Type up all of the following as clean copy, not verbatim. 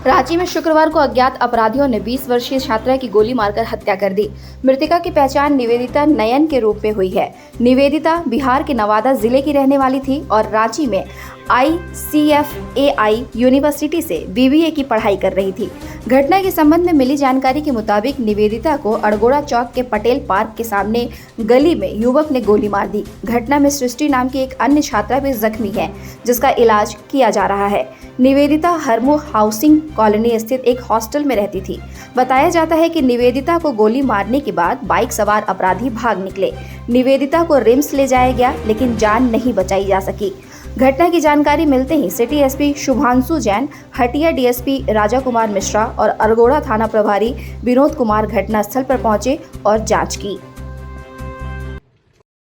रांची में शुक्रवार को अज्ञात अपराधियों ने 20 वर्षीय छात्रा की गोली मारकर हत्या कर दी। मृतका की पहचान निवेदिता नयन के रूप में हुई है। निवेदिता बिहार के नवादा जिले की रहने वाली थी और रांची में ICFAI यूनिवर्सिटी से BBA की पढ़ाई कर रही थी। घटना के संबंध में मिली जानकारी के मुताबिक निवेदिता को अड़गोड़ा चौक के पटेल पार्क के सामने गली में युवक ने गोली मार दी। घटना में सृष्टि नाम की एक अन्य छात्रा भी जख्मी है, जिसका इलाज किया जा रहा है। निवेदिता हरमू हाउसिंग कॉलोनी स्थित एक हॉस्टल में रहती थी। बताया जाता है कि निवेदिता को गोली मारने के बाद बाइक सवार अपराधी भाग निकले। निवेदिता को रिम्स ले जाया गया, लेकिन जान नहीं बचाई जा सकी। घटना की जानकारी मिलते ही city SP Shubhanshu Jain, Hatia DSP Raja Kumar Mishra और अरगोड़ा थाना प्रभारी विनोद कुमार घटनास्थल पर पहुंचे और जांच की।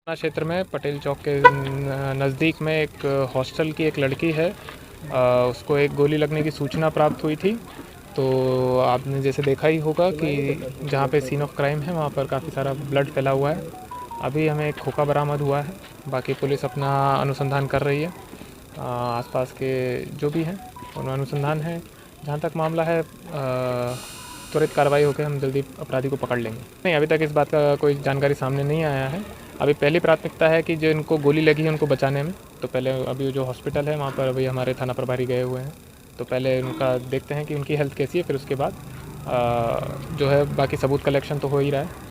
क्षेत्र में पटेल चौक के नज़दीक में एक हॉस्टल की एक लड़की है, उसको एक गोली लगने की सूचना प्राप्त हुई थी। तो आपने जैसे देखा ही होगा कि जहाँ पे सीन ऑफ क्राइम है वहाँ पर काफ़ी सारा ब्लड फैला हुआ है। अभी हमें एक खोखा बरामद हुआ है। बाकी पुलिस अपना अनुसंधान कर रही है। आसपास के जो भी हैं उनका अनुसंधान है। जहाँ तक मामला है त्वरित कार्रवाई होकर हम जल्दी अपराधी को पकड़ लेंगे। नहीं, अभी तक इस बात का कोई जानकारी सामने नहीं आया है। अभी पहली प्राथमिकता है कि जो इनको गोली लगी है उनको बचाने में। तो पहले अभी जो हॉस्पिटल है वहाँ पर अभी हमारे थाना प्रभारी गए हुए हैं, तो पहले उनका देखते हैं कि उनकी हेल्थ कैसी है, फिर उसके बाद जो है बाकी सबूत कलेक्शन तो हो ही रहा है।